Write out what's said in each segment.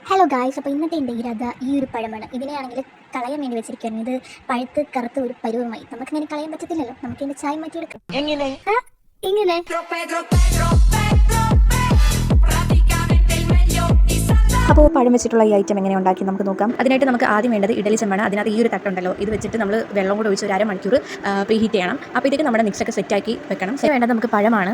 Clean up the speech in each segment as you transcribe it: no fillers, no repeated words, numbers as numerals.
Hello guys, അപ്പോൾ ഇന്നത്തെ എൻ്റെ ഇരത ഈ ഒരു പഴമാണ്. ഇതിനെയാണെങ്കിൽ കളയാൻ വേണ്ടി വെച്ചിരിക്കുകയാണ്. ഇത് പഴുത്ത് കറുത്ത ഒരു പരുവമായി. നമുക്കിങ്ങനെ കളയാൻ പറ്റത്തില്ലല്ലോ, നമുക്ക് ഇതിൻ്റെ ചായ മാറ്റിയെടുക്കാം. എങ്ങനെ ഇങ്ങനെ അപ്പോൾ പഴം വെച്ചിട്ടുള്ള ഈ ഐറ്റം എങ്ങനെ ഉണ്ടാക്കി നമുക്ക് നോക്കാം. അതിനായിട്ട് നമുക്ക് ആദ്യം വേണ്ടത് ഇഡലി ചെമ്പാണ്. അതിനകത്ത് ഈ ഒരു തട്ടുണ്ടല്ലോ, ഇത് വെച്ചിട്ട് നമ്മൾ വെള്ളം കൂടെ ഒഴിച്ച് ഒരു അരമണിക്കൂർ പ്രീ ഹീറ്റ് ചെയ്യണം. അപ്പോൾ ഇതൊക്കെ നമ്മുടെ മിക്സൊക്കെ സെറ്റാക്കി വെക്കണം. വേണ്ടത് നമുക്ക് പഴമാണ്.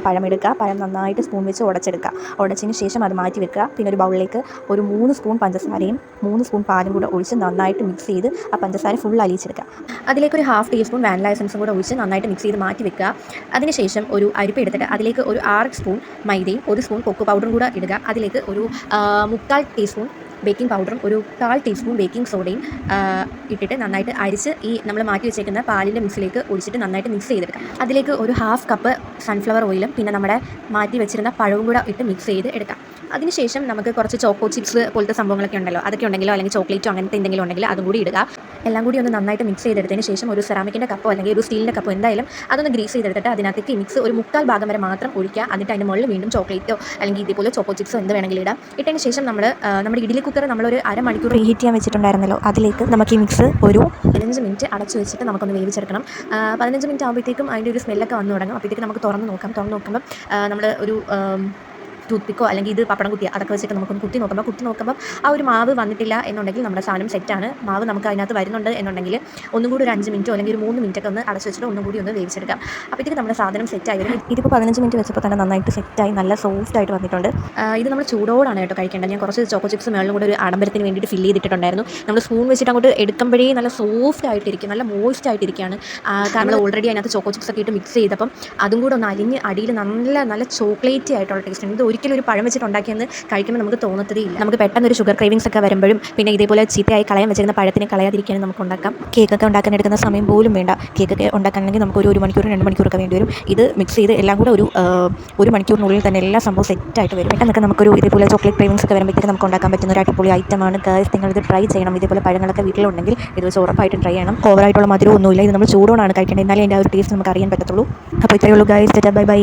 പഴം എടുക്കുക, പഴം നന്നായിട്ട് സ്പൂൺ വെച്ച് ഉടച്ചെടുക്കുക. ഉടച്ചതിന് ശേഷം അത് മാറ്റി വെക്കുക. പിന്നെ ഒരു ബൗളിലേക്ക് ഒരു 3 സ്പൂൺ പഞ്ചസാരയും 3 സ്പൂൺ പാലും കൂടെ ഒഴിച്ച് നന്നായിട്ട് മിക്സ് ചെയ്ത് ആ പഞ്ചസാര ഫുൾ അലിയിച്ചെടുക്കുക. അതിലേക്ക് ഒരു 1/2 ടീസ്പൂൺ വാനില എസൻസും കൂടെ ഒഴിച്ച് നന്നായിട്ട് മിക്സ് ചെയ്ത് മാറ്റി വെക്കുക. അതിനുശേഷം ഒരു അരിപ്പ എടുത്തിട്ട് അതിലേക്ക് ഒരു 6 സ്പൂൺ മൈദയും 1 സ്പൂൺ കൊക്കോ പൗഡറും കൂടെ ഇടുക. അതിലേക്ക് ഒരു 3/4 ടീസ്പൂൺ ബേക്കിംഗ് പൗഡറും ഒരു 1/4 ടീസ്പൂൺ ബേക്കിംഗ് സോഡയും ഇട്ടിട്ട് നന്നായിട്ട് അരിച്ച് ഈ നമ്മൾ മാറ്റി വെച്ചേക്കുന്ന പാലിൻ്റെ മിക്സിലേക്ക് ഒഴിച്ചിട്ട് നന്നായിട്ട് മിക്സ് ചെയ്തെടുക്കാം. അതിലേക്ക് ഒരു 1/2 കപ്പ് സൺഫ്ലവർ ഓയിലും പിന്നെ നമ്മുടെ മാറ്റി വെച്ചിരുന്ന പഴവും കൂടെ ഇട്ട് മിക്സ് ചെയ്ത് എടുക്കാം. അതിനുശേഷം നമുക്ക് കുറച്ച് ചോക്കോ ചിപ്സ് പോലത്തെ സംഭവങ്ങളൊക്കെ ഉണ്ടല്ലോ, അതൊക്കെ ഉണ്ടെങ്കിലോ അല്ലെങ്കിൽ ചോക്ലേറ്റോ അങ്ങനത്തെ എന്തെങ്കിലും ഉണ്ടെങ്കിൽ അതും കൂടി ഇടുക. എല്ലാം കൂടി ഒന്ന് നന്നായിട്ട് മിക്സ് ചെയ്തെടുത്തതിന് ശേഷം ഒരു സെറാമിക്കിൻ്റെ കപ്പോ അല്ലെങ്കിൽ ഒരു സ്റ്റീലിൻ്റെ കപ്പോ എന്തായാലും അതൊന്ന് ഗ്രീസ് ചെയ്തെടുത്തിട്ട് അതിനകത്തേക്ക് മിക്സ് ഒരു 3/4 ഭാഗം വരെ മാത്രം ഒഴിക്കുക. എന്നിട്ട് അതിൻ്റെ മുകളിൽ വീണ്ടും ചോക്ലേറ്റോ അല്ലെങ്കിൽ ഇതേപോലെ ചോക്കോ ചിപ്സോ എന്ത് വേണമെങ്കിലും ഇടാം. ഇട്ടതിന് ശേഷം നമ്മുടെ ഇഡ്ഡലി കുക്കർ നമ്മളൊരു അരമണിക്കൂർ പ്രീ ഹീറ്റ് ചെയ്യാൻ വെച്ചിട്ടുണ്ടായിരുന്നല്ലോ, അതിലേക്ക് നമുക്ക് ഈ മിക്സ് ഒരു 15 മിനിറ്റ് അടച്ചു വെച്ചിട്ട് നമുക്കൊന്ന് വേവിച്ചെടുക്കണം. 15 മിനിറ്റ് ആകുമ്പോഴത്തേക്കും അതിൻ്റെ ഒരു സ്മെല്ലൊക്കെ വന്നു തുടങ്ങും. അപ്പോഴത്തേക്ക് നമുക്ക് തുറന്ന് നോക്കുമ്പോൾ നമ്മൾ ഒരു ടൂത്ത് പിക്കോ അല്ലെങ്കിൽ ഇത് പപ്പടം കുത്തിയോ അതൊക്കെ വെച്ചിട്ട് നമുക്കൊന്ന് കുത്തി നോക്കുമ്പോൾ ആ ഒരു മാവ് വന്നിട്ടില്ല എന്നുണ്ടെങ്കിൽ നമ്മുടെ സാധനം സെറ്റാണ്. മാവ് നമുക്ക് അതിനകത്ത് വരുന്നുണ്ട് എന്നുണ്ടെങ്കിൽ ഒന്നും കൂടി ഒരു 5 മിനിറ്റോ അല്ലെങ്കിൽ ഒരു 3 മിനിറ്റൊക്കെ ഒന്ന് അടച്ചു വെച്ചിട്ട് ഒന്നും കൂടി ഒന്ന് വേവിച്ചെടുക്കാം. അപ്പോഴത്തേക്ക് നമ്മുടെ സാധനം സെറ്റായി വരും. ഇതിപ്പോൾ 15 മിനിറ്റ് വെച്ചപ്പോൾ തന്നെ നന്നായിട്ട് സെറ്റായി നല്ല സോഫ്റ്റ് ആയിട്ട് വന്നിട്ടുണ്ട്. ഇത് നമ്മൾ ചൂടോടാണ് കേട്ടോ കഴിക്കേണ്ടത്. ഞാൻ കുറച്ച് ചോക്കോ ചിപ്സ് മേളിലും കൂടെ ഒരു ആഡംബരത്തിന് വേണ്ടിയിട്ട് ഫില്ല് ചെയ്തിട്ടുണ്ടായിരുന്നു. നമ്മൾ സ്പൂൺ വെച്ചിട്ട് അങ്ങോട്ട് എടുക്കുമ്പോഴേ നല്ല സോഫ്റ്റ് ആയിട്ടിരിക്കും, നല്ല മോയിസ്റ്റ് ആയിട്ടിരിക്കുകയാണ്. നമ്മൾ ഓൾറെഡി അതിനകത്ത് ചോക്കോ ചിപ്സ് ഒക്കെ ഇട്ട് മിക്സ് ചെയ്തപ്പം അതും കൂടെ ഒന്ന് അലിഞ്ഞ് അടിയിൽ നല്ല ചോക്ലേറ്റി ആയിട്ടുള്ള ടേസ്റ്റ് ഉണ്ട്. ഇത് ഒരിക്കലും ഒരു പഴം വെച്ചിട്ട് ഉണ്ടാക്കിയെന്ന് കഴിക്കുമ്പോൾ നമുക്ക് തോന്നത്തതേയില്ല. നമുക്ക് പെട്ടെന്ന് ഒരു ഷുഗർ ക്രേവിങ്സ് ഒക്കെ വരുമ്പോഴും പിന്നെ ഇതേപോലെ ചീത്തയായി കളയാൻ വെച്ചിരുന്ന പഴത്തിനെ കളയാതിരിക്കാനും നമുക്ക് ഉണ്ടാക്കാം. കേക്കൊക്കെ ഉണ്ടാക്കാൻ എടുക്കുന്ന സമയം പോലും വേണ്ട. കേക്കൊക്കെ ഉണ്ടാക്കാനെങ്കിൽ നമുക്ക് ഒരു മണിക്കൂർ 2 മണിക്കൂറൊക്കെ വേണ്ടി വരും. ഇത് മിക്സ് ചെയ്ത് എല്ലാം കൂടെ ഒരു മണിക്കൂറിനുള്ളിൽ തന്നെ എല്ലാ സംഭവം സെറ്റായിട്ട് വരും. പെട്ടെന്നൊക്കെ നമുക്കൊരു ഇതേപോലെ ചോക്ലേറ്റ് ക്രേവിങ്സ് ഒക്കെ വരുമ്പോഴത്തേക്ക് നമുക്ക് ഉണ്ടാക്കാൻ പറ്റുന്ന ഒരു അടിപൊളി ഐറ്റമാണ് ഗൈസ്. നിങ്ങൾ ഇത് ട്രൈ ചെയ്യണം. ഇതേപോലെ പഴങ്ങളൊക്കെ വീട്ടിലുണ്ടെങ്കിൽ ഇത് വെച്ച് ഉറപ്പായിട്ടും ട്രൈ ചെയ്യണം. ഓവറായിട്ടുള്ള മധുരം ഒന്നുമില്ല. ഇത് നമ്മൾ ചൂടോടാണ് കഴിക്കേണ്ടത്, എന്നാലേ അതിൻ്റെ ആ ഒരു ടേസ്റ്റ് നമുക്ക് അറിയാൻ പറ്റത്തുള്ളൂ. അപ്പോൾ ഇത്രയേ ഉള്ളൂ ഗൈസ്. Bye bye.